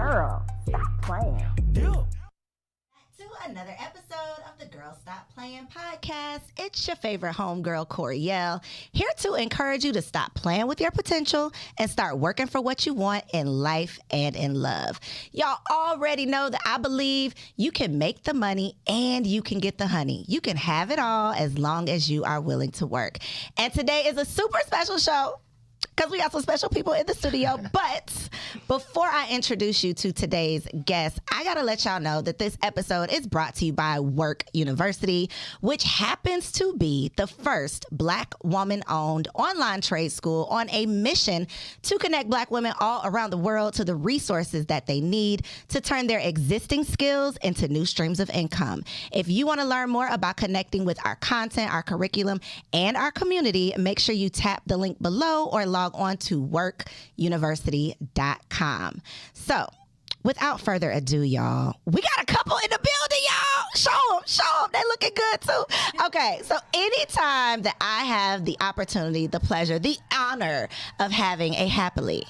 Girl, stop playing. Yeah. To another episode of the Girl Stop Playing podcast. It's your favorite homegirl, Koereyelle, here to encourage you to stop playing with your potential and start working for what you want in life and in love. Y'all already know that I believe you can make the money and you can get the honey. You can have it all as long as you are willing to work. And today is a super special show, because we got some special people in the studio. But before I introduce you to today's guest, I got to let y'all know that this episode is brought to you by Work University, which happens to be the first Black woman-owned online trade school on a mission to connect Black women all around the world to the resources that they need to turn their existing skills into new streams of income. If you want to learn more about connecting with our content, our curriculum, and our community, make sure you tap the link below or log on to workuniversity.com. So, without further ado, y'all, we got a couple in the building, y'all. Show them. They looking good, too. Okay, so anytime that I have the opportunity, the pleasure, the honor of having a healthily,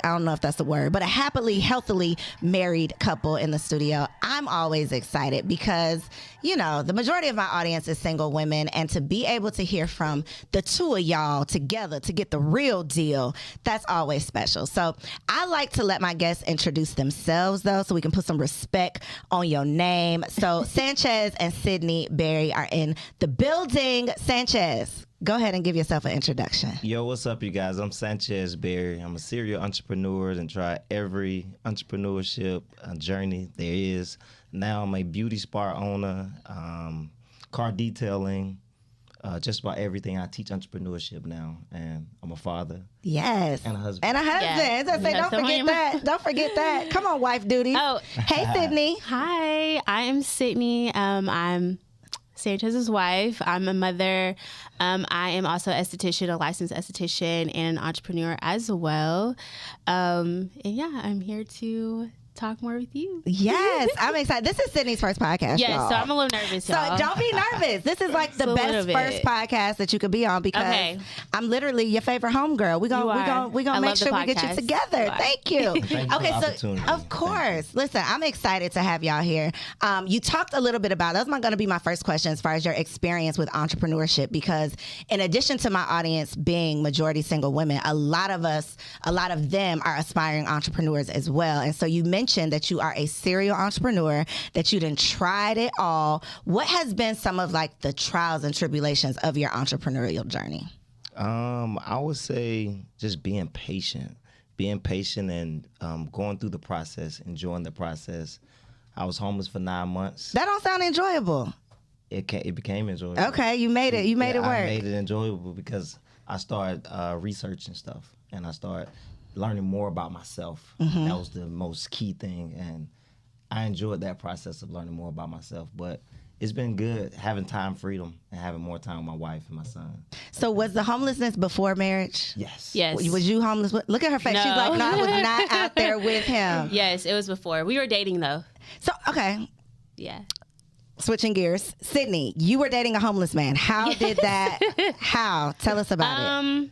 I don't know if that's the word, but a happily, healthily married couple in the studio, I'm always excited because, you know, the majority of my audience is single women, and to be able to hear from the two of y'all together to get the real deal, that's always special. So I like to let my guests introduce themselves, though, so we can put some respect on your name. So Sanchez and Sydney Berry are in the building. Sanchez, go ahead and give yourself an introduction. Yo, what's up, you guys? I'm Sanchez Berry. I'm a serial entrepreneur and try every entrepreneurship journey there is. Now I'm a beauty spa owner, car detailing, just about everything. I teach entrepreneurship now, and I'm a father. Yes. And a husband. Yeah. I say, don't forget that. Don't forget that. Come on, wife duties. Oh. Hey, Sydney. Hi, I am Sydney. I'm Sanchez's wife. I'm a mother. I am also an esthetician, a licensed esthetician, and an entrepreneur as well. And yeah, I'm here to talk more with you. Yes, I'm excited. This is Sydney's first podcast. Yes, y'all. so I'm a little nervous, y'all. So don't be nervous. This is like the best first podcast that you could be on, because I'm literally your favorite homegirl. We're gonna make sure we get you together. Thank you. Okay, so of course. Listen, I'm excited to have y'all here. You talked a little bit about, that's going to be my first question as far as your experience with entrepreneurship, because in addition to my audience being majority single women, a lot of them are aspiring entrepreneurs as well. And so you mentioned that you are a serial entrepreneur, that you done tried it all. What has been some of like the trials and tribulations of your entrepreneurial journey? I would say just being patient and going through the process, enjoying the process. I was homeless for 9 months. That don't sound enjoyable. It became enjoyable. Okay, you made it. You made it work. I made it enjoyable because I started researching stuff, and I started learning more about myself. Mm-hmm. That was the most key thing, and I enjoyed that process of learning more about myself. But it's been good having time freedom and having more time with my wife and my son. So was the homelessness before marriage? Yes. Was you homeless? Look at her face. No. She's like, no, I was not out there with him. Yes, it was before. We were dating, though. So, okay. Yeah. Switching gears. Sydney, you were dating a homeless man. How did that, how? Tell us about it.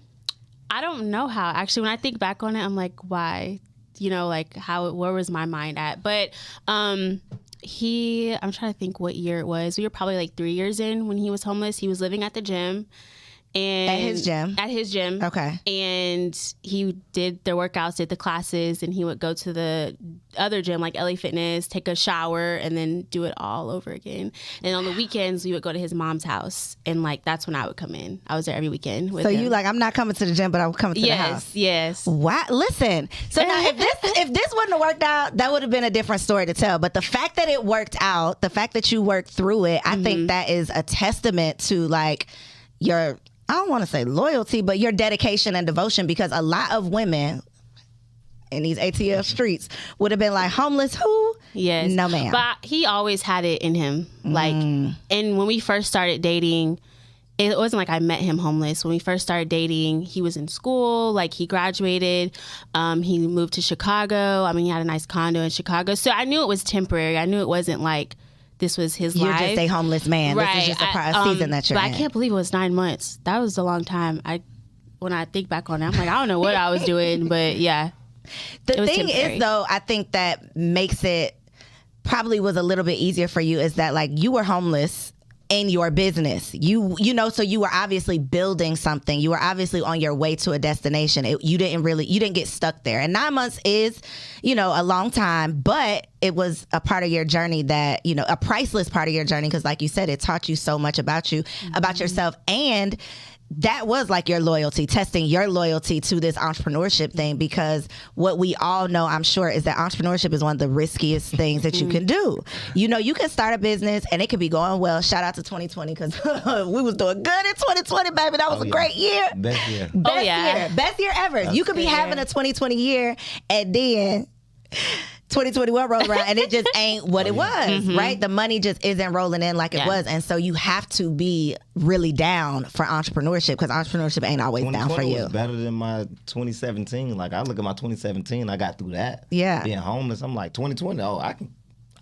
I don't know how. Actually, when I think back on it, I'm like, why? You know, like where was my mind at? But I'm trying to think what year it was. We were probably like 3 years in when he was homeless. He was living at the gym. And At his gym? Okay. And he did the workouts, did the classes, and he would go to the other gym, like LA Fitness, take a shower, and then do it all over again. And on the weekends, we would go to his mom's house, and like that's when I would come in. I was there every weekend with him. You like, I'm not coming to the gym, but I'm coming to the house. Yes. Wow. Listen. So now, if this wouldn't have worked out, that would have been a different story to tell. But the fact that it worked out, the fact that you worked through it, I think that is a testament to like your, I don't want to say loyalty, but your dedication and devotion, because a lot of women in these ATL streets would have been like, homeless who? Yes. No, ma'am. But he always had it in him. Like, and when we first started dating, it wasn't like I met him homeless. When we first started dating, he was in school, like he graduated. He moved to Chicago. I mean, he had a nice condo in Chicago. So I knew it was temporary. I knew it wasn't like this was his life. You're just a homeless man. Right. This is just a season that you're in. But I can't believe it was 9 months. That was a long time. When I think back on it, I'm like, I don't know what I was doing, but yeah. The thing is, though, I think that makes it probably was a little bit easier for you is that like you were homeless in your business. You know, so you were obviously building something. You were obviously on your way to a destination. You didn't get stuck there. And 9 months is, you know, a long time, but it was a part of your journey that, you know, a priceless part of your journey. Because like you said, it taught you so much about you, about yourself. And that was like your loyalty, testing your loyalty to this entrepreneurship thing, because what we all know, I'm sure, is that entrepreneurship is one of the riskiest things that you can do. You know, you can start a business and it could be going well. Shout out to 2020 because we was doing good in 2020, baby. That was a great year. Best year. Best year ever. You could be having a 2020 year and then 2021 rolled around and it just ain't what it was, right? The money just isn't rolling in like it was. And so you have to be really down for entrepreneurship because entrepreneurship ain't always down for you. Was better than my 2017. Like I look at my 2017, I got through that. Yeah. Being homeless, I'm like 2020,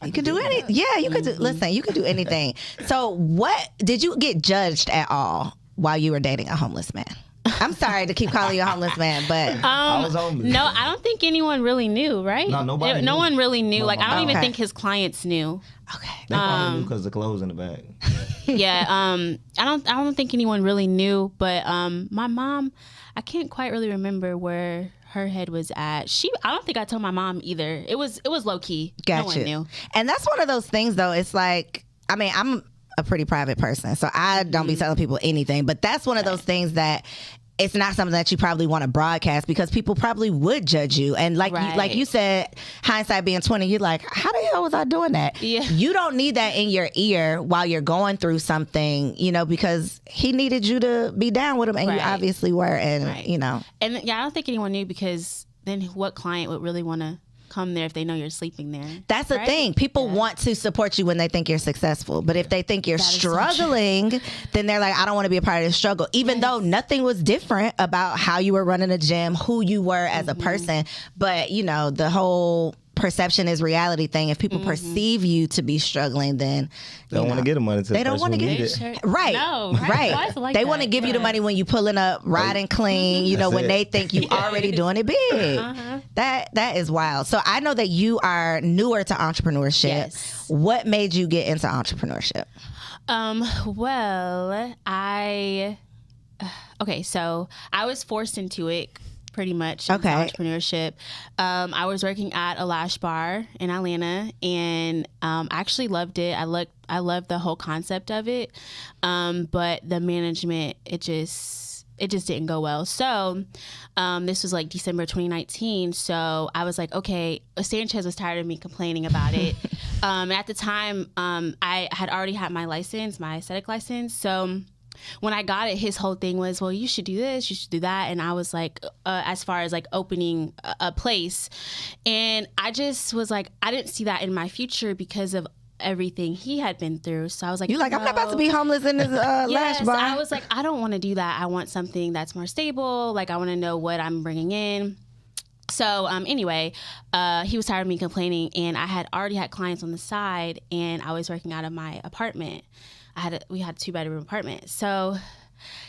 you can do anything. Yeah, you could do, listen, you could do anything. So what, did you get judged at all while you were dating a homeless man? I'm sorry to keep calling you a homeless man, but I was homeless. No, I don't think anyone really knew, right? No, nobody knew. No one really knew. Like, I don't even think his clients knew. Okay. They probably knew because the clothes in the bag. Yeah. I don't think anyone really knew, but my mom, I can't quite really remember where her head was at. I don't think I told my mom either. It was low key. Gotcha. No one knew. And that's one of those things, though. It's like, I mean, I'm a pretty private person, so I don't be telling people anything, but that's one of those things that it's not something that you probably want to broadcast because people probably would judge you. And like you said, hindsight being 20, you're like, how the hell was I doing that? Yeah. You don't need that in your ear while you're going through something, you know, because he needed you to be down with him and you obviously were. And, you know. And yeah, I don't think anyone knew because then what client would really want to come there if they know you're sleeping there? That's the thing. People want to support you when they think you're successful. But if they think you're struggling, then they're like, I don't want to be a part of the struggle. Even though nothing was different about how you were running a gym, who you were as a person. But, you know, the whole perception is reality thing. If people perceive you to be struggling, then they don't want to get the money to they don't want to get it. Right. No, right. Like they want to give you the money when you pulling up, riding clean, you know, when they think you already doing it big. That is wild. So I know that you are newer to entrepreneurship. Yes. What made you get into entrepreneurship? Well, so I was forced into it pretty much. Entrepreneurship. I was working at a lash bar in Atlanta and I actually loved it. I loved the whole concept of it. But the management, it just didn't go well. So this was like December 2019. So I was like, okay, Sanchez was tired of me complaining about it. At the time, I had already had my license, my aesthetic license. So when I got it, his whole thing was, well, you should do this, you should do that. And I was like, as far as like opening a place. And I just was like, I didn't see that in my future because of everything he had been through. So I was like, I'm not about to be homeless in this lash bar. I was like, I don't want to do that. I want something that's more stable. Like I want to know what I'm bringing in. So anyway, he was tired of me complaining and I had already had clients on the side and I was working out of my apartment. We had a 2-bedroom apartment. So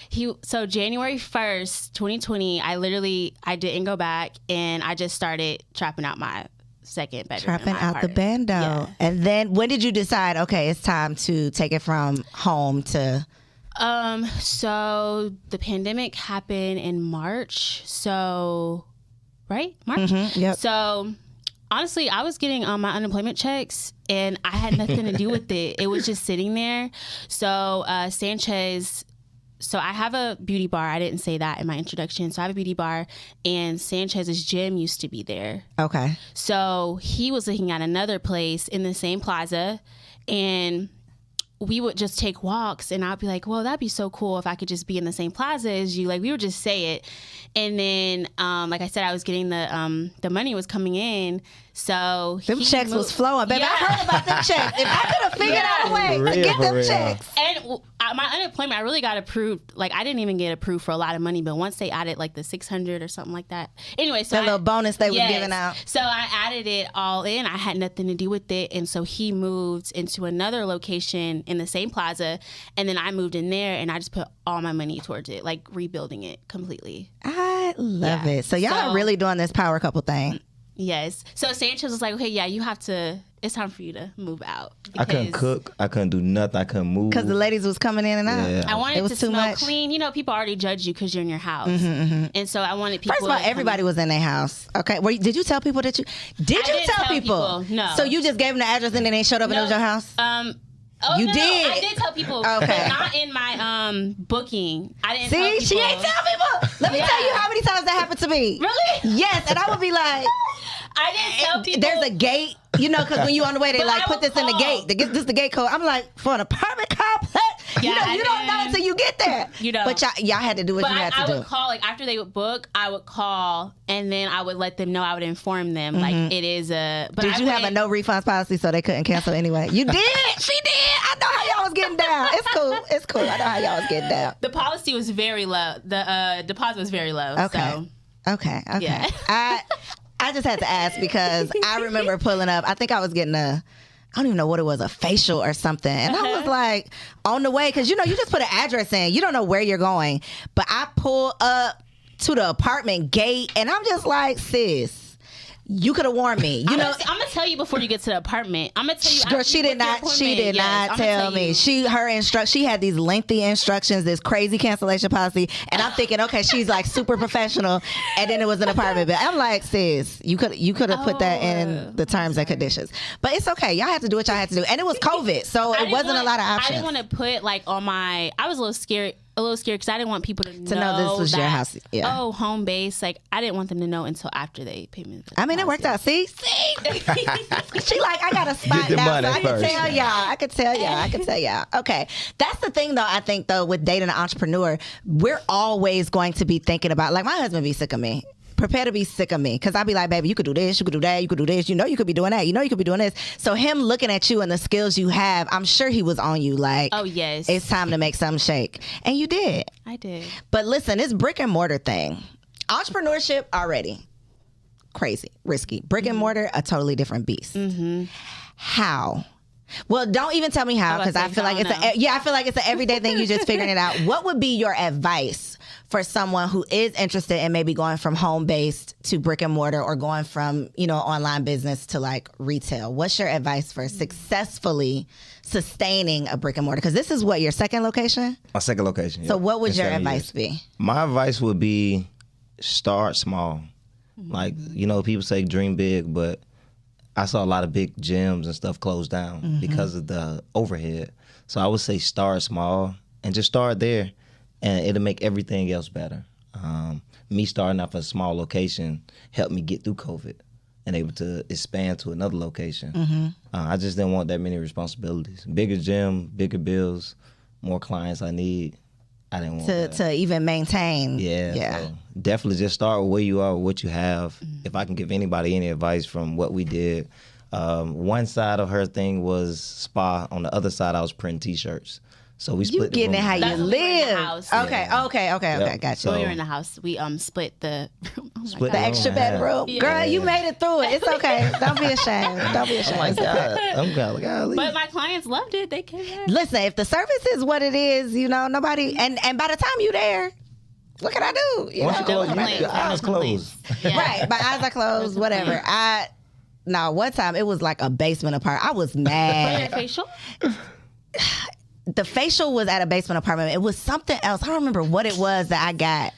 January 1st, 2020, I didn't go back and I just started trapping out my second bedroom. Trapping out the bando. Yeah. And then when did you decide, okay, it's time to take it from home to... So the pandemic happened in March. So, right? March? Yep. So... honestly, I was getting my unemployment checks and I had nothing to do with it. It was just sitting there. So Sanchez, so I have a beauty bar. I didn't say that in my introduction. So I have a beauty bar and Sanchez's gym used to be there. Okay. So he was looking at another place in the same plaza and we would just take walks and I'd be like, well, that'd be so cool if I could just be in the same plaza as you. Like we would just say it. And then, like I said, I was getting the money was coming in. So them checks was flowing. Baby, I heard about them checks. If I could have figured out a way to get them checks. And my unemployment, I really got approved. Like I didn't even get approved for a lot of money, but once they added like the 600 or something like that. Anyway, so that little bonus they was giving out. So I added it all in. I had nothing to do with it. And so he moved into another location in the same plaza. And then I moved in there and I just put all my money towards it, like rebuilding it completely. I I love it. So y'all are really doing this power couple thing. Yes. So Sanchez was like, okay, yeah, you have to, it's time for you to move out. I couldn't cook. I couldn't do nothing. I couldn't move. Because the ladies was coming in and out. Yeah. I wanted it was to too smell much. clean. You know, people already judge you because you're in your house. And so I wanted people. First of all, everybody was in their house. Okay. Did you tell people that you... Did you didn't tell tell people? No. So you just gave them the address and then they showed up and it was your house? You no, did? I did tell people. Okay. But not in my booking. I didn't tell See, people. she ain't tell people. Let me tell you how many times that happened to me. Really? Yes, and I would be like... I didn't tell people. There's a gate, you know, because when you on the way, they But like I put would this in the call. gate. This is the gate code. I'm like, for an apartment complex? Yeah, you don't know until you get there. You know. But y'all had to do what But you had I to do. would call, like, after they would book, I would call, and then I would let them know. I would inform them, like, it is a... But Did you have a no refunds policy so they couldn't cancel anyway? You did. She did. I know how y'all was getting down. It's cool. It's cool. I know how y'all was getting down. The policy was very low. The deposit was very low. Okay. So. Okay. Yeah. I just had to ask because I remember pulling up. I think I was getting I don't even know what it was, a facial or something. And I was like, on the way, because, you know, you just put an address in. You don't know where you're going. But I pull up to the apartment gate, and I'm just like, sis, you could have warned me. I'm gonna tell you before you get to the apartment. I'm gonna tell you. Girl, she did not tell me. She had these lengthy instructions, this crazy cancellation policy, and I'm thinking, okay, she's like super professional, and then it was an apartment bill. I'm like, sis, you could have put that in the terms and conditions, but it's okay. Y'all had to do what y'all had to do, and it was COVID, so it wasn't a lot of options. I didn't want to put like on my. I was a little scared because I didn't want people to know this was your house. Yeah. Oh, home base. Like, I didn't want them to know until after they paid me. I mean, it worked out. See? She like, I got a spot the now, money so I can first. tell y'all. I can tell y'all. Okay. That's the thing, though, I think, though, with dating an entrepreneur, we're always going to be thinking about, like, my husband be sick of me. Prepare to be sick of me, because I'll be like, baby, you could do this, you could do that, you could do this, you know you could be doing that, you know you could be doing this. So him looking at you and the skills you have, I'm sure he was on you like, oh yes, it's time to make something shake. And you did. I did. But listen, this brick and mortar thing, entrepreneurship already crazy, risky. Brick and mortar, a totally different beast. How? Well, don't even tell me how, because I feel like it's an everyday thing. You just figuring it out. What would be your advice for someone who is interested in maybe going from home based to brick and mortar, or going from, you know, online business to like retail? What's your advice for successfully sustaining a brick and mortar? Because this is what, your second location? My second location. So yep. what would In your 7 advice years. be? My advice would be start small. Like, you know, people say dream big, but I saw a lot of big gyms and stuff close down because of the overhead. So I would say start small and just start there, and it'll make everything else better. Me starting off a small location helped me get through COVID and able to expand to another location. I just didn't want that many responsibilities. Bigger gym, bigger bills, more clients I need. I didn't want that. To even maintain. Yeah. So definitely just start with where you are, with what you have. If I can give anybody any advice from what we did, one side of her thing was spa. On the other side, I was printing T-shirts. So we split. You getting it how you That's when we were in the live. house. Okay. Yep. Gotcha. So- When we were in the house, we split the room. Oh my Split The God. extra Yeah. bedroom. Yeah. Girl, you made it through it. It's okay. Don't be ashamed. Don't be ashamed. Oh my It's okay. God. I'm kind of like, golly. But my clients loved it. They came back. Listen, if the service is what it is, you know, nobody, and by the time you there, what can I do? You Once know? you close, complaints, your eyes no complaints. closed. Yeah. Right, my eyes are closed, whatever. One time it was like a basement apartment. I was For your mad. facial? The facial was at a basement apartment. It was something else. I don't remember what it was that I got.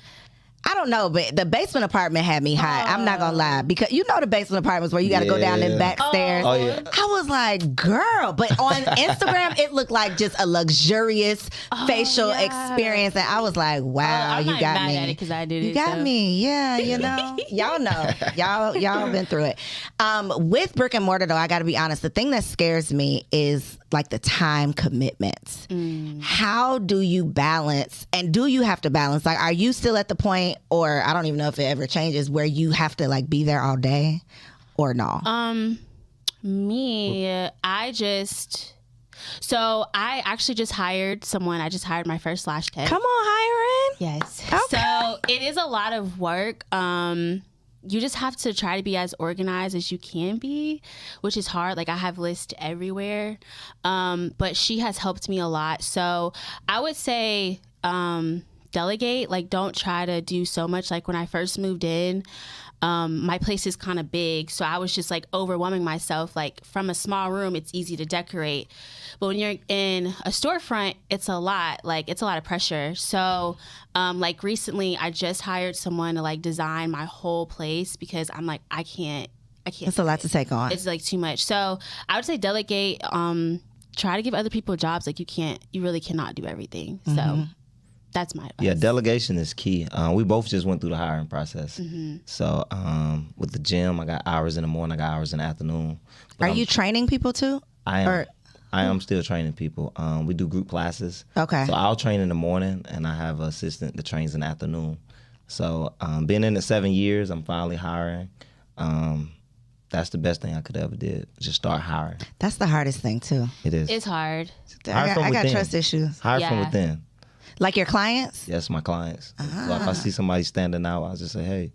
I don't know, but the basement apartment had me hot. I'm not gonna lie, because you know the basement apartments where you got to go down them Yeah. back stairs. Oh, yeah. I was like, girl, but on Instagram it looked like just a luxurious facial yeah. experience, and I was like, wow, I'm you not got mad me. at it 'cause I did You it, got so. me, yeah. You know, y'all been through it. With brick and mortar, though, I got to be honest. The thing that scares me is like the time commitments. How do you balance, and do you have to balance? Like, are you still at the point, or I don't even know if it ever changes, where you have to like be there all day, or no? I actually just hired someone. I just hired my first lash tech. Come on, hiring. Yes. Okay. So it is a lot of work. You just have to try to be as organized as you can be, which is hard. Like, I have lists everywhere. But she has helped me a lot. So I would say delegate. Like, don't try to do so much. Like, when I first moved in, my place is kind of big, so I was just like overwhelming myself. Like, from a small room, it's easy to decorate, but when you're in a storefront, it's a lot. Like, it's a lot of pressure. So like recently I just hired someone to like design my whole place because I'm like, I can't. It's a lot to take on. It's like too much. So I would say delegate. Try to give other people jobs. Like, you really cannot do everything. So that's my advice. Yeah, delegation is key. We both just went through the hiring process. So with the gym, I got hours in the morning, I got hours in the afternoon. Are you training people too? I am still training people. We do group classes. Okay. So I'll train in the morning, and I have an assistant that trains in the afternoon. So been in it 7 years, I'm finally hiring. That's the best thing I could ever did. Just start hiring. That's the hardest thing too. It is. It's hard. I got trust issues. Hire from within. Like your clients? Yes, my clients. So if I see somebody standing out, I'll just say, hey,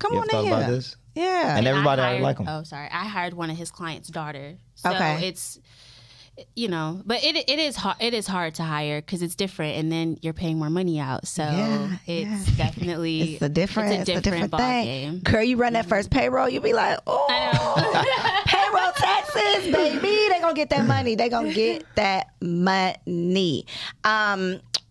come you on ever thought in about here. this? Yeah. And everybody already like them. Oh, sorry. I hired one of his clients' daughter. So Okay. it's, but it is hard. It is hard to hire because it's different, and then you're paying more money out. So it's definitely it's a different ball thing. game. Girl, you run that first payroll, you be like, oh, payroll taxes, baby. They gonna get that money. They gonna get that money.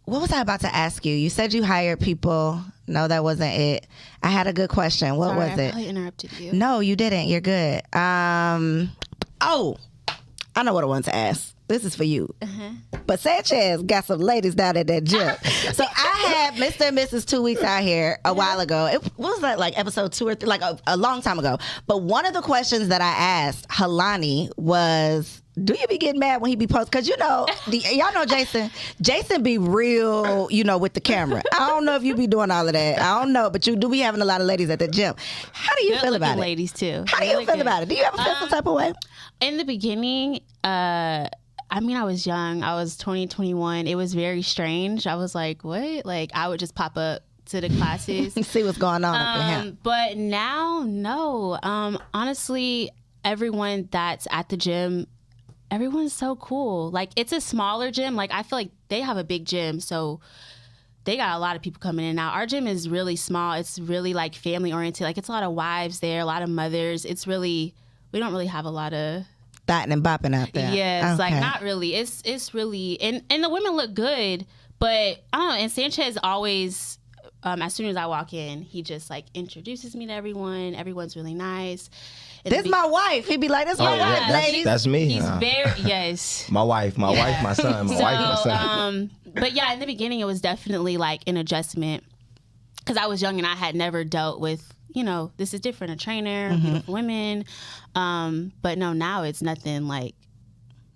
What was I about to ask you? You said you hired people. No, that wasn't it. I had a good question. What Sorry, was I it? probably interrupted you. No, you didn't. You're good. Oh, I know what I wanted to ask. This is for you. But Sanchez got some ladies down at that gym. So I had Mr. and Mrs. 2 weeks out here a while ago. What was that, like episode 2 or 3? Like a long time ago. But one of the questions that I asked Halani was, do you be getting mad when he be posting? Because, y'all know Jason. Jason be real, with the camera. I don't know if you be doing all of that. I don't know. But you do be having a lot of ladies at the gym. How do you feel about it? Ladies, too. How do you feel about it? Do you ever feel some type of way? In the beginning, I was young. I was 20, 21. It was very strange. I was like, what? Like, I would just pop up to the classes. See what's going on up in here. But now, no. Honestly, everyone that's at the gym, everyone's so cool. Like, it's a smaller gym. Like, I feel like they have a big gym, so they got a lot of people coming in and out. Our gym is really small. It's really, like, family-oriented. Like, it's a lot of wives there, a lot of mothers. We don't really have a lot of Dotting and bopping out there. Yes, Okay. like not really. It's really and the women look good, but I don't know. And Sanchez always, as soon as I walk in, he just like introduces me to everyone. Everyone's really nice. And This my wife. He'd be like, this my wife, ladies. That's me. He's very yes. My wife, my son, my son. But yeah, in the beginning, it was definitely like an adjustment because I was young and I had never dealt with. This is different, a trainer, beautiful women. But no, now it's nothing like.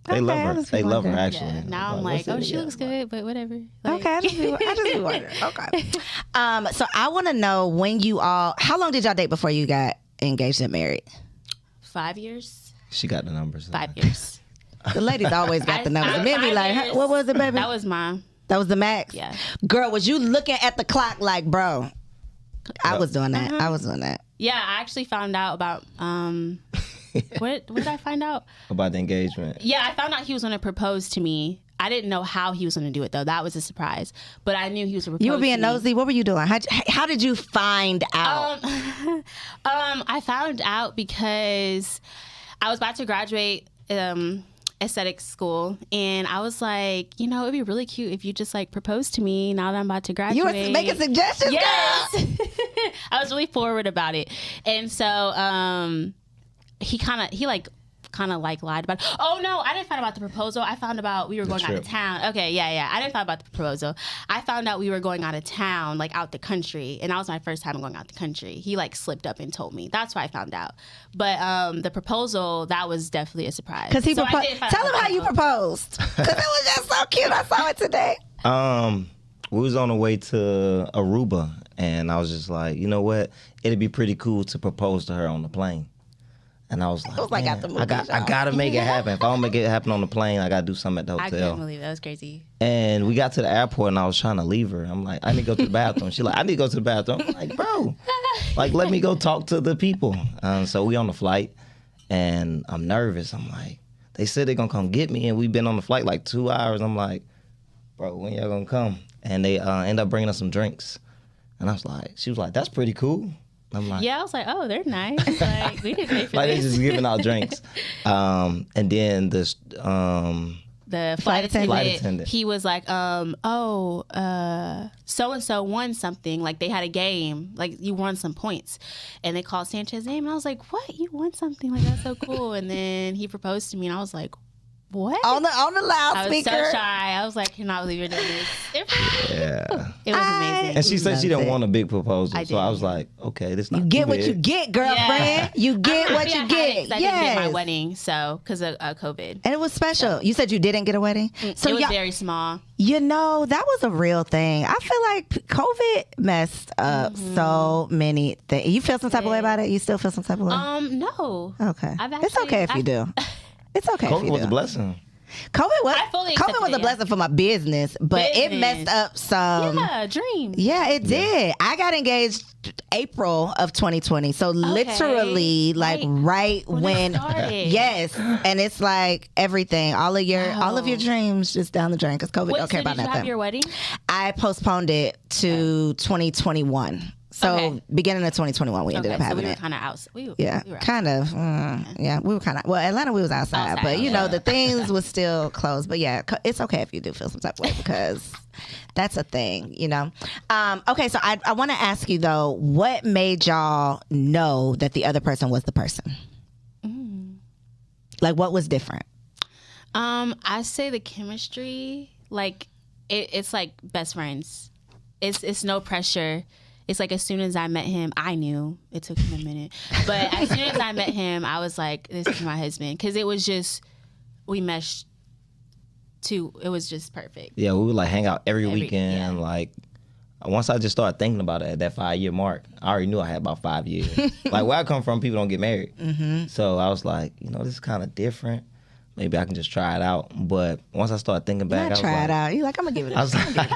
They love her. They love her, actually. Yeah. Now I'm like, she looks good, but whatever. Like, Okay, I just be wondering. Okay. So I want to know how long did y'all date before you got engaged and married? 5 years. She got the numbers. 5 years. The ladies always got the numbers. The men be like, years. what was it, baby? That was mine. That was the max? Yeah. Girl, was you looking at the clock like, bro? I was doing that. I was doing that. Yeah, I actually found out about what did I find out? About the engagement. Yeah, I found out he was going to propose to me. I didn't know how he was going to do it though. That was a surprise. But I knew he was going to propose. You were being to nosy. What were you doing? How did you find out? I found out because I was about to graduate aesthetics school, and I was like, it'd be really cute if you just like propose to me now that I'm about to graduate. You were making suggestions, yes. girl. I was really forward about it, and so he kind of lied about it. Oh no, I didn't find out about the proposal. I found about we were going out of town. Okay, yeah. I didn't find out about the proposal. I found out we were going out of town, like out the country, and that was my first time going out the country. He like slipped up and told me. That's why I found out. But the proposal, that was definitely a surprise. Because he proposed. Tell him how you proposed. Because it was just so cute. I saw it today. We was on the way to Aruba, and I was just like, you know what? It'd be pretty cool to propose to her on the plane. And I was like, I gotta make it happen. If I don't make it happen on the plane, I gotta do something at the hotel. I couldn't believe it. That was crazy. And we got to the airport, and I was trying to leave her. I'm like, I need to go to the bathroom. She's like, I need to go to the bathroom. I'm like, bro, like, let me go talk to the people. So we on the flight, and I'm nervous. I'm like, they said they're gonna come get me, and we've been on the flight like 2 hours. I'm like, bro, when y'all gonna come? And they end up bringing us some drinks. And I was like, she was like, that's pretty cool. I'm like, yeah, I was like, oh, they're nice. Like, we didn't pay for like this. they just giving out drinks. And then this, the Flight attendant. he was like, so and so won something. Like they had a game. Like you won some points, and they called Sanchez's name. And I was like, what? You won something? Like that's so cool. And then he proposed to me, and I was like, what? On the I was loudspeaker. so shy. I was like, I cannot believe you're doing this. yeah. It was amazing. And she said she didn't Loved it. want a big proposal. I So I did. was like, okay, this not You get too what big. you get, girlfriend. Yeah. You get what you I get. didn't get my Yes. wedding, so because of COVID. And it was special. You said you didn't get a wedding? So it was y'all- very small. you know, that was a real thing. I feel like COVID messed up so many things. You feel some type of way about it? You still feel some type of way? No. Okay. I've It's okay if you do. It's okay if COVID you was do. a blessing. COVID was, I fully COVID was accepted a it, blessing for my business, but it Business. messed up some. Yeah, dream. Yeah, it did. I got engaged April of 2020. So literally like right When it when started. yes, and it's like everything, all of your dreams just down the drain cuz COVID Wait, don't care so about did you have nothing. your wedding? I postponed it to 2021. So Okay. beginning of 2021 we ended up So having we were it. kind of out. We Yeah, we were kind of. Yeah, we were kind of. Well, Atlanta, we was outside, but you know the things was still closed. But yeah, it's okay if you do feel some type of way because that's a thing, you know. Okay, so I want to ask you though, what made y'all know that the other person was the person? Like, what was different? I say the chemistry, like it's like best friends. It's no pressure. It's like as soon as I met him, I knew. It took him a minute, but as soon as I met him, I was like, "This is my husband," because it was just we meshed. It was just perfect. Yeah, we would like hang out every weekend. yeah. Like once I just started thinking about it at that 5-year mark, I already knew I had about 5 years. Like where I come from, people don't get married. So I was like, you know, this is kind of different. Maybe I can just try it out. But once I started thinking back, I was Try like, it out. You like, I'm gonna give it. I was like,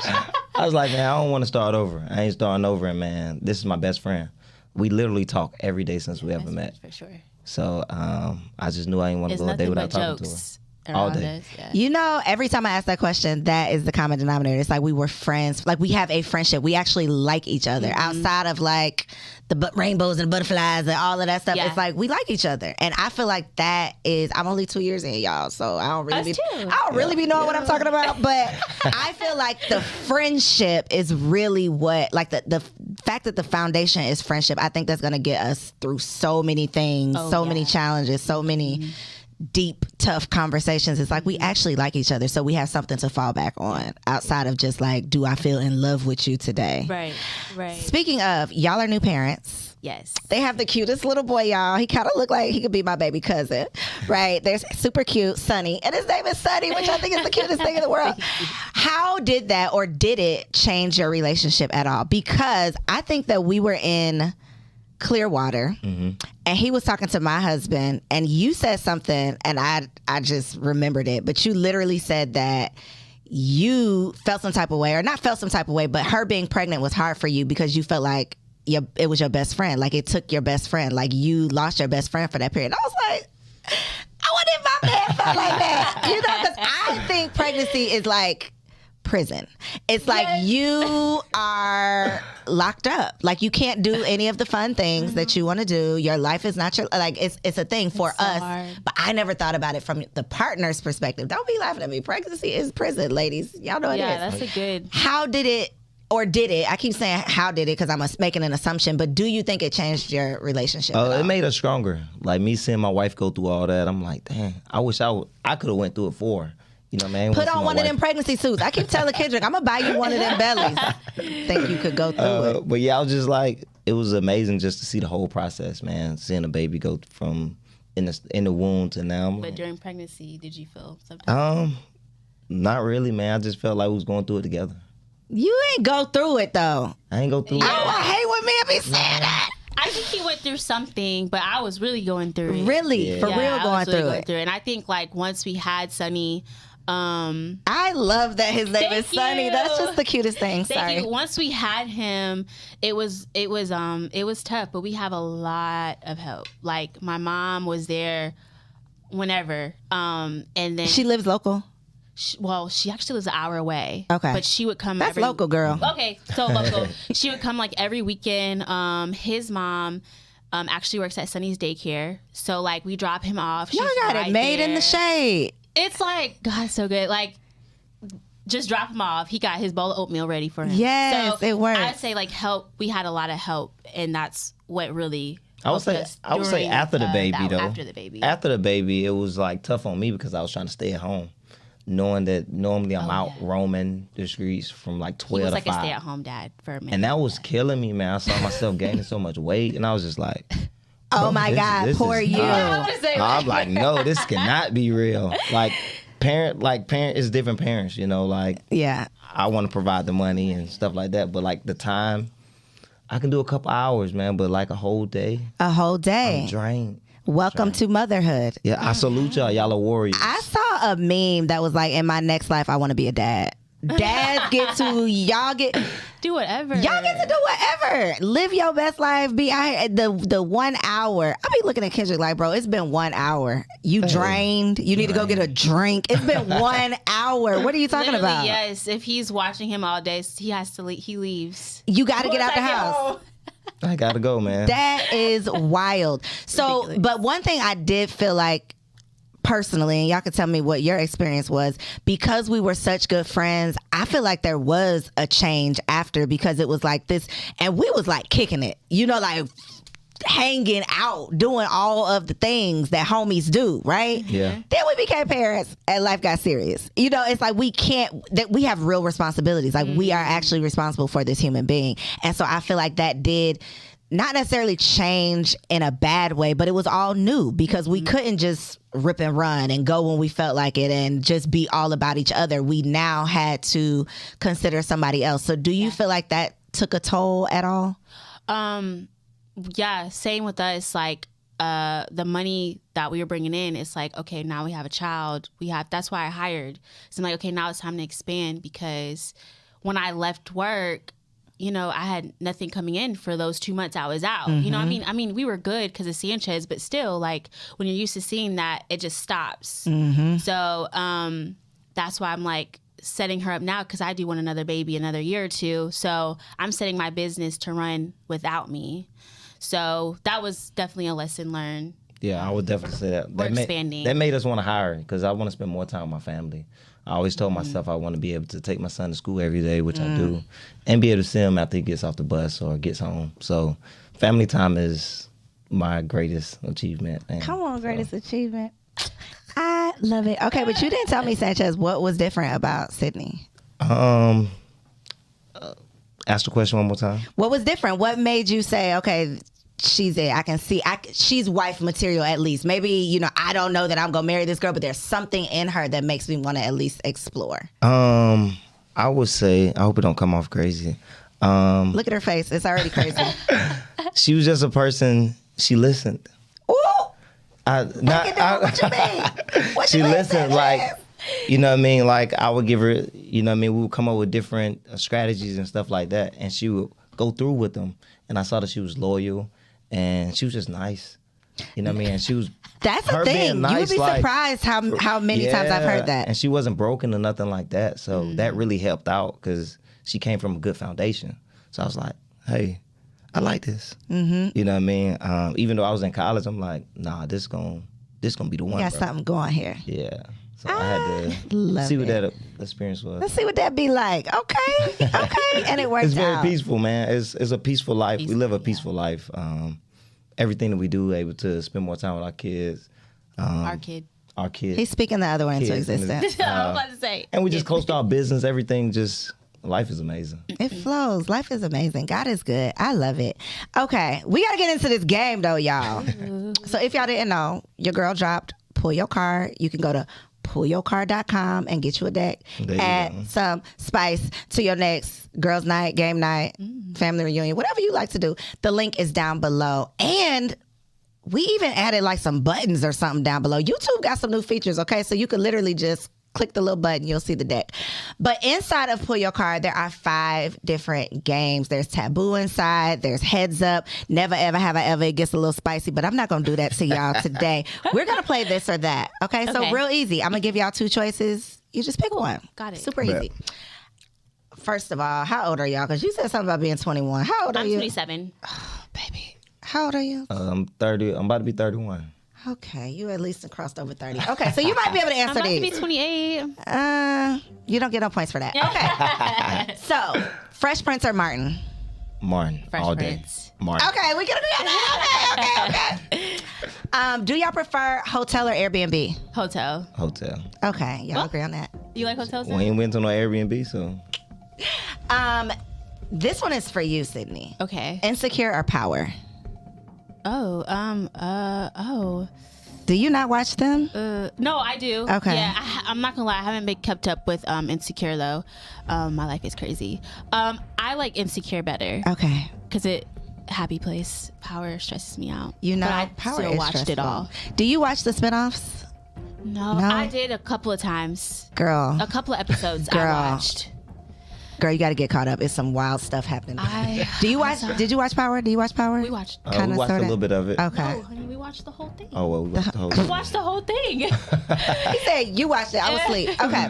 I was like, man, I don't want to start over. I ain't starting over, and man, this is my best friend. We literally talk every day since we ever met. For sure. So I just knew I didn't want to It's go a day nothing without but talking to her. jokes All around day. us. Yeah. You know, every time I ask that question, that is the common denominator. It's like we were friends. Like we have a friendship. We actually like each other outside of like the rainbows and butterflies and all of that stuff. Yeah. It's like we like each other, and I feel like that is. I'm only 2 years in, y'all, so I don't really Us be. too. I don't really be knowing what I'm talking about. But I feel like the friendship is really what, like the fact that the foundation is friendship. I think that's gonna get us through so many things, so many challenges, so many. Deep, tough conversations. It's like we actually like each other, so we have something to fall back on outside of just like, do I feel in love with you today? Right. Speaking of, y'all are new parents. Yes. They have the cutest little boy, y'all. He kind of looked like he could be my baby cousin, right? They're super cute, Sonny, and his name is Sonny, which I think is the cutest thing in the world. How did that, or did it change your relationship at all? Because I think that we were in Clearwater, and he was talking to my husband, and you said something, and I just remembered it, but you literally said that you felt some type of way, or not felt some type of way, but her being pregnant was hard for you because you felt like it was your best friend, like it took your best friend, like you lost your best friend for that period. I was like, I wonder if my man felt like that, you know, because I think pregnancy is like prison. It's like you are locked up. Like you can't do any of the fun things that you want to do. Your life is not your, like it's a thing for so us. hard. But I never thought about it from the partner's perspective. Don't be laughing at me. Pregnancy is prison, ladies. Y'all know it is. Yeah, that's a good. How did it, or did it? I keep saying how did it because I'm making an assumption. But do you think it changed your relationship? at all? It made us stronger. Like me seeing my wife go through all that, I'm like, dang, I wish I could have went through it for her. You know what I mean? Put on one of them pregnancy suits. I keep telling Kendrick, I'm gonna buy you one of them bellies. Think you could go through it? But yeah, I was just like, it was amazing just to see the whole process, man. Seeing a baby go from in the womb to now. I'm But like, during pregnancy, did you feel something? not really, man. I just felt like we was going through it together. You ain't go through it though. I ain't go through I hate when men be saying that. I think he went through something, but I was really going through it. Really, Yeah. for Yeah, real, I going was really through going it. through it. And I think like once we had Sonny, I love that his name is Thank Sonny. you. That's just the cutest thing. thank Sorry. you. Once we had him, it was tough, but we have a lot of help. Like my mom was there whenever, and then She lives local. She actually lives an hour away. Okay. But she would come. That's local, girl. Okay, so local. She would come like every weekend. His mom actually works at Sunny's daycare. So like we drop him off. Y'all got it made in the shade. It's like, God, so good. Like, just drop him off. He got his bowl of oatmeal ready for him. Yes, it works. I'd say like help. We had a lot of help, and that's what really. I would say after the baby though. After the baby, it was like tough on me because I was trying to stay at home, knowing that normally I'm out roaming the streets from like 12 to 5. He was like a stay-at-home dad for a minute. And that was killing me, man. I saw myself gaining so much weight, and I was just like, oh my God, this poor is you. I'm like, no, this cannot be real. Like parent is different parents, you know. Like, yeah, I want to provide the money and stuff like that, but like the time, I can do a couple hours, man. But like a whole day, I'm drained. Welcome to motherhood. Yeah, I salute y'all. Y'all are warriors. I saw a meme that was like, in my next life, I want to be a dad. Dads get to, do whatever. Y'all get to do whatever. Live your best life. Be out here. The 1 hour. I be looking at Kendrick like, bro, it's been 1 hour. You drained. You need to go get a drink. It's been 1 hour. What are you talking about? Yes. If he's watching him all day, he has to leave. He leaves. You got to get out the house. I gotta go, man. That is wild. So, ridiculous. But one thing I did feel like personally, and y'all can tell me what your experience was, because we were such good friends, I feel like there was a change after, because it was like this, and we was like kicking it, you know, like hanging out, doing all of the things that homies do, right? Yeah. Then we became parents and life got serious. You know, it's like we have real responsibilities. Like we are actually responsible for this human being. And so I feel like that did not necessarily change in a bad way, but it was all new because we couldn't just rip and run and go when we felt like it and just be all about each other. We now had to consider somebody else. So do you feel like that took a toll at all? Yeah, same with us. Like the money that we were bringing in, it's like, okay, now we have a child. That's why I hired. So I'm like, okay, now it's time to expand, because when I left work, you know, I had nothing coming in for those 2 months I was out. You know, I mean, we were good because of Sanchez, but still, like when you're used to seeing that, it just stops. So that's why I'm like setting her up now, because I do want another baby another year or two. So I'm setting my business to run without me. So that was definitely a lesson learned. Yeah, I would definitely say that. We're expanding. That made us want to hire, because I want to spend more time with my family. I always told myself I want to be able to take my son to school every day, which I do, and be able to see him after he gets off the bus or gets home. So family time is my greatest achievement. And come on, greatest achievement. I love it. Okay, but you didn't tell me, Sanchez, what was different about Sydney? Ask the question one more time. What was different? What made you say, okay, she's it. I can see she's wife material at least. Maybe, you know, I don't know that I'm going to marry this girl, but there's something in her that makes me want to at least explore. I would say, I hope it don't come off crazy. Look at her face. It's already crazy. She was just a person. She listened. Ooh! What you mean? What she you listened, like, you know what I mean? Like, I would give her, you know what I mean? We would come up with different strategies and stuff like that, and she would go through with them. And I saw that she was loyal, and she was just nice. You know what I mean? And she was. That's the thing. Nice, you would be surprised how many times I've heard that. And she wasn't broken or nothing like that. So that really helped out, because she came from a good foundation. So I was like, hey, I like this. You know what I mean? Even though I was in college, I'm like, nah, this gonna be the one. You got something going here. Yeah. So I had to see what that experience was. Let's see what that be like. Okay. And it worked out. It's very peaceful, man. It's a peaceful life. We live a peaceful life. Everything that we do, able to spend more time with our kids. Our kid. He's speaking the other one into existence. I was about to say. And we just close to our business. Everything just, life is amazing. It flows. Life is amazing. God is good. I love it. Okay. We got to get into this game, though, y'all. So if y'all didn't know, your girl dropped Pull Your Card. You can go to pullyourcard.com and get you a deck. Add some spice to your next girls' night, game night, family reunion, whatever you like to do. The link is down below. And we even added like some buttons or something down below. YouTube got some new features, okay? So you could literally just click the little button, you'll see the deck. But inside of Pull Your Card, there are 5 different games. There's Taboo inside. There's Heads Up. Never, ever have I ever. It gets a little spicy, but I'm not going to do that to y'all today. We're going to play this or that. Okay? So real easy. I'm going to give y'all 2 choices. You just pick one. Got it. Super Bet. easy. First of all, how old are y'all? Because you said something about being 21. How old are I'm you? 27. Baby, how old are you? I'm 30. I'm about to be 31. Okay, you at least crossed over 30. Okay, so you might be able to I'm answer about to be these. 28. You don't get no points for that. Okay. So, Fresh Prince or Martin? Martin, Fresh all day. Prince. Martin. Okay, we can agree on that. Okay. Do y'all prefer hotel or Airbnb? Hotel. Hotel. Okay, y'all agree on that. You like hotels? We ain't went to no Airbnb, so This one is for you, Sydney. Okay. Insecure or Power? Oh. Do you not watch them? No, I do. Okay. Yeah, I'm not gonna lie. I haven't been kept up with Insecure though. My life is crazy. I like Insecure better Okay. because Happy Place. Power stresses me out. You know, but I Power still is watched it stressful. all. Do you watch the spinoffs? No, No? I did a couple of times. Girl, A couple of episodes Girl. I watched. girl, you got to get caught up. It's some wild stuff happening. I Do you watch? Did you watch Power? Do you watch Power? we watched. we Kinda, watched a sorta. little bit of it. Okay. No, honey, we watched the whole thing. Oh well, we watched the whole We thing. watched the whole thing. He said you watched it. I was asleep. Okay.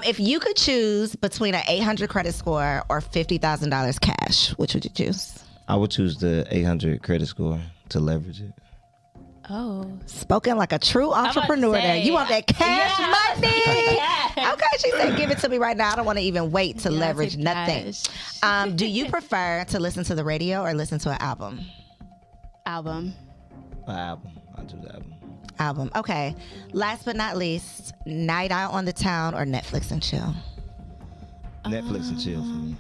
If you could choose between an 800 credit score or $50,000 cash, which would you choose? I would choose the 800 credit score to leverage it. Oh. Spoken like a true about to entrepreneur. There, say, you want that cash money? Yeah. Okay, she said, give it to me right now. I don't want to even wait to Yeah, leverage take nothing. cash. Do you prefer to listen to the radio or listen to an album? Album. An album. I choose the album. Album. Okay. Last but not least, night out on the town or Netflix and chill? Netflix and chill for me.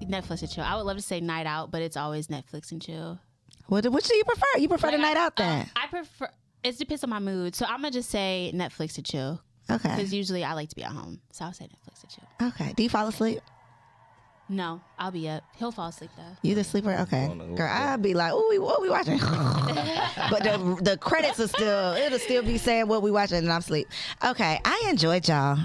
Netflix and chill. I would love to say night out, but it's always Netflix and chill. Which do you prefer? You prefer the night out then? I prefer. It depends on my mood, so I'm gonna just say Netflix and chill Okay. because usually I like to be at home, so I'll say Netflix and chill. Okay. Do you fall asleep? No, I'll be up. He'll fall asleep though. You the sleeper? Okay. Oh, no. Girl, I'd be like, oh, what we watching? But the credits are it'll still be saying what we watching and I'm asleep. Okay. I enjoyed y'all.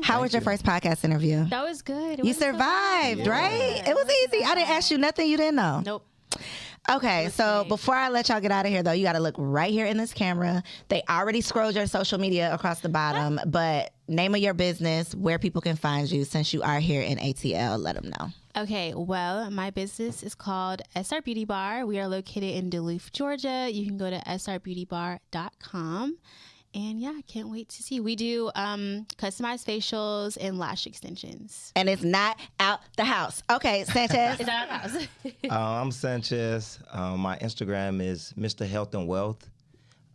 How was your first podcast interview? That was good. It You wasn't so survived, bad. right? It was easy. I didn't ask you nothing you didn't know. Nope. Okay, so great. before I let y'all get out of here, though, you got to look right here in this camera. They already scrolled your social media across the bottom, but name of your business, where people can find you since you are here in ATL, let them know. Okay, well, my business is called SR Beauty Bar. We are located in Duluth, Georgia. You can go to srbeautybar.com. And yeah, I can't wait to see. We do customized facials and lash extensions. And it's not out the house. Okay, Sanchez. Is that our house? I'm Sanchez. My Instagram is Mr. Health and Wealth.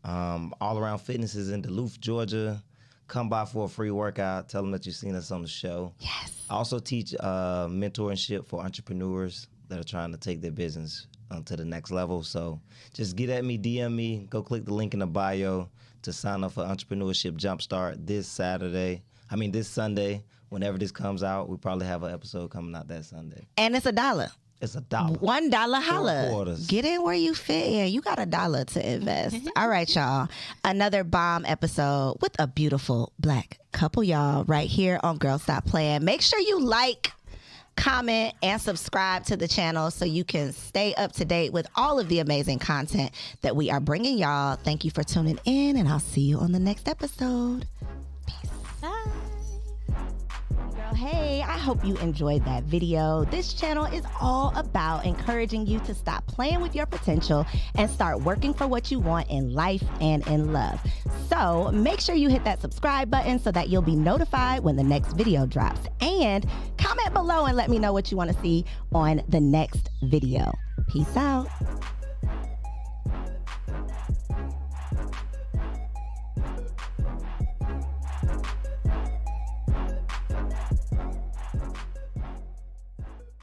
All Around Fitness is in Duluth, Georgia. Come by for a free workout. Tell them that you've seen us on the show. Yes. I also teach mentorship for entrepreneurs that are trying to take their business to the next level. So just get at me, DM me, go click the link in the bio to sign up for Entrepreneurship Jumpstart this Sunday. Whenever this comes out, we probably have an episode coming out that Sunday. And it's $1. It's $1. $1 holla. quarters. Get in where you fit in. You got $1 to invest. All right, y'all. Another bomb episode with a beautiful black couple, y'all, right here on Girl Stop Playing. Make sure you like, comment, and subscribe to the channel so you can stay up to date with all of the amazing content that we are bringing y'all. Thank you for tuning in, and I'll see you on the next episode. Bye. Girl, hey, I hope you enjoyed that video. This channel is all about encouraging you to stop playing with your potential and start working for what you want in life and in love. So make sure you hit that subscribe button so that you'll be notified when the next video drops. And comment below and let me know what you want to see on the next video. Peace out.